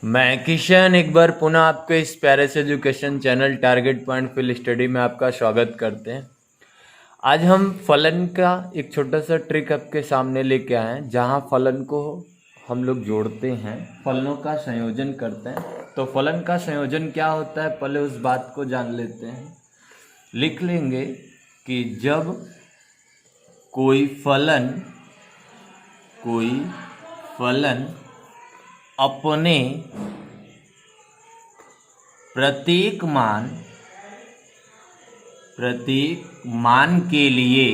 मैं किशन एक बार पुनः आपके इस प्यारे से education channel target point field study में आपका स्वागत करते हैं। आज हम फलन का एक छोटा सा ट्रिक आपके सामने लेके आए हैं, जहां फलन को हम लोग जोड़ते हैं, फलनों का संयोजन करते हैं। तो फलन का संयोजन क्या होता है, पहले उस बात को जान लेते हैं। लिख लेंगे कि जब कोई फलन अपने प्रत्येक मान के लिए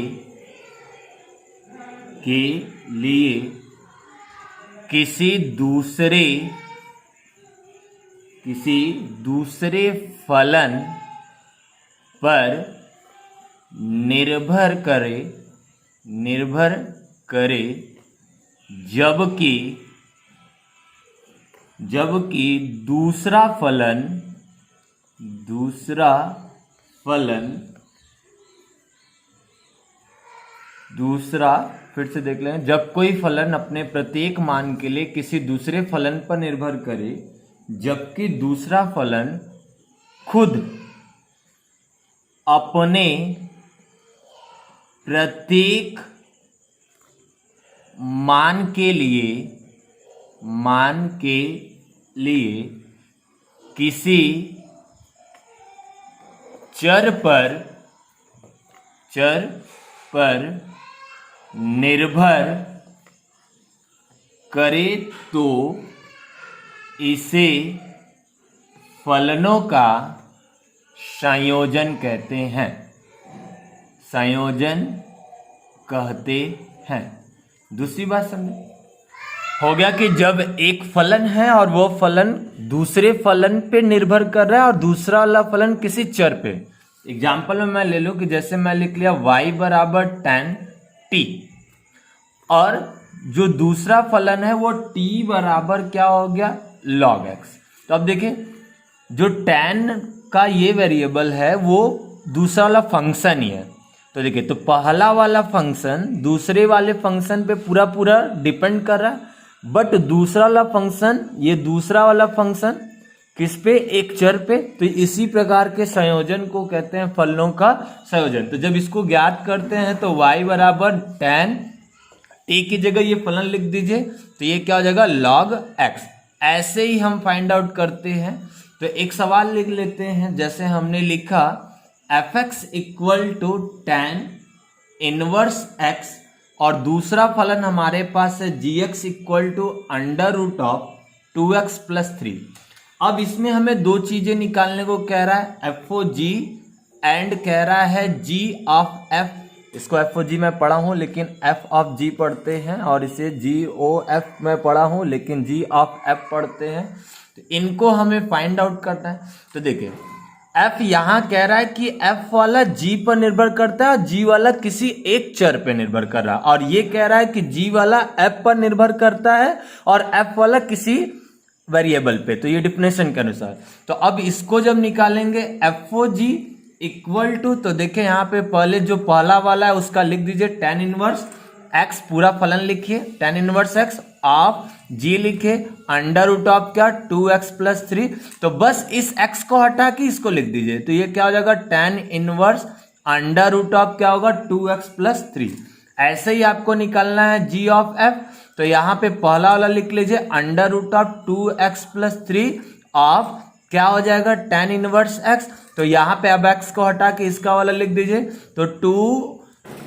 किसी दूसरे फलन पर निर्भर करे जबकि दूसरा फिर से देख लें। जब कोई फलन अपने प्रत्येक मान के लिए किसी दूसरे फलन पर निर्भर करे जबकि दूसरा फलन खुद अपने प्रत्येक मान के लिए किसी चर पर निर्भर करे तो इसे फलनों का संयोजन कहते हैं। दूसरी बात समझे, हो गया कि जब एक फलन है और वो फलन दूसरे फलन पे निर्भर कर रहा है और दूसरा वाला फलन किसी चर पे। एग्जाम्पल में मैं ले लूं कि जैसे मैं लिख लिया y बराबर tan t और जो दूसरा फलन है वो t बराबर क्या हो गया log x। तो अब देखिए, जो tan का ये वेरिएबल है वो दूसरा वाला फंक्शन ही है। तो देखिए, तो पहला वाला फंक्शन दूसरे वाले फंक्शन पे पूरा डिपेंड कर रहा है, बट दूसरा वाला फंक्शन, ये दूसरा वाला फंक्शन किस पे, एक चर पे। तो इसी प्रकार के संयोजन को कहते हैं फलनों का संयोजन। तो जब इसको ज्ञात करते हैं तो y बराबर tan t की जगह ये फलन लिख दीजिए, तो ये क्या हो जाएगा log x। ऐसे ही हम फाइंड आउट करते हैं। तो एक सवाल लिख लेते हैं, जैसे हमने लिखा fx equal to tan inverse x और दूसरा फलन हमारे पास है gx equal to under root of 2x plus 3। अब इसमें हमें दो चीजें निकालने को कह रहा है, एफ ओ जी एंड कह रहा है g ऑफ f। इसको एफ ओ जी में पढ़ा हूं लेकिन f ऑफ g पढ़ते हैं, और इसे g o f में पढ़ा हूं लेकिन g ऑफ f पढ़ते हैं। तो इनको हमें फाइंड आउट करना है। तो देखिए, f यहां कह रहा है कि f वाला g पर निर्भर करता है और g वाला किसी एक चर पर निर्भर कर रहा है, और ये कह रहा है कि g वाला f पर निर्भर करता है और f वाला किसी वेरिएबल पे। तो ये डिफिनेशन के अनुसार। तो अब इसको जब निकालेंगे F O G equal to, तो देखें यहाँ पे पहले जो पहला वाला है उसका लिख दीजिए tan इनवर्स x, पूरा फलन लिखिए tan inverse x of g लिखे अंडर रूट ऑफ क्या 2x प्लस 3। तो बस इस x को हटा के इसको लिख दीजिए, तो ये क्या हो जाएगा tan inverse under root of क्या होगा 2x प्लस 3। ऐसे ही आपको निकालना है g ऑफ f। तो यहाँ पे पहला वाला लिख लीजिए under root of 2x plus 3 of क्या हो जाएगा tan इनवर्स x। तो यहाँ पे अब x को हटा के इसका वाला लिख दीजिए, तो 2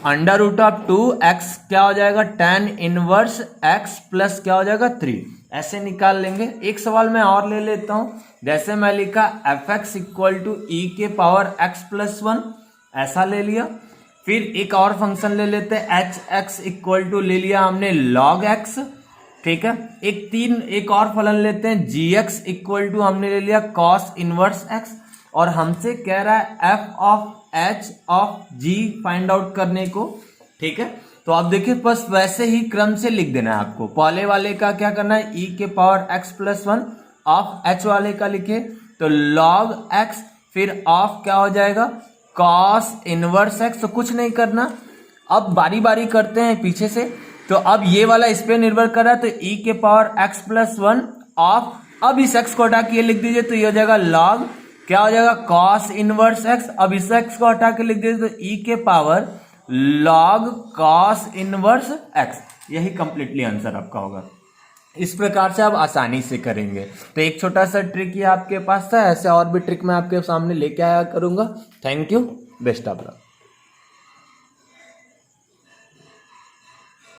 अंडर रूट ऑफ 2x क्या हो जाएगा tan इनवर्स x प्लस क्या हो जाएगा 3। ऐसे निकाल लेंगे। एक सवाल मैं और ले लेता हूं, जैसे मैं लिखा fx इक्वल टू e के पावर x प्लस 1, ऐसा ले लिया। फिर एक और फंक्शन ले लेते हैं hx इक्वल टू ले लिया हमने log x, ठीक है। एक और फलन लेते हैं gx इक्वल टू हमने ले लिया cos इनवर्स x, और हमसे कह रहा है f of h of g find out करने को, ठीक है। तो आप देखिए, बस वैसे ही क्रम से लिख देना है आपको। पहले वाले का क्या करना है, e के power x plus 1 of h वाले का लिखे तो log x, फिर ऑफ क्या हो जाएगा कॉस इनवर्स एक्स। तो कुछ नहीं करना, अब बारी बारी करते हैं पीछे से। तो अब ये वाला इस पे निर्भर कर रहा है, तो e के पावर x प्लस 1 ऑफ अब इस x को हटा के ये लिख दीजिए तो ये हो जाएगा log, क्या हो जाएगा cos इनवर्स x। अब इस x को हटा के लिख दीजिए तो e के power log cos inverse x। यही कंप्लीटली आंसर आपका होगा। इस प्रकार से आप आसानी से करेंगे। तो एक छोटा सा ट्रिक ये आपके पास था, ऐसे और भी ट्रिक मैं आपके सामने लेके आया करूंगा। Thank you, best of luck.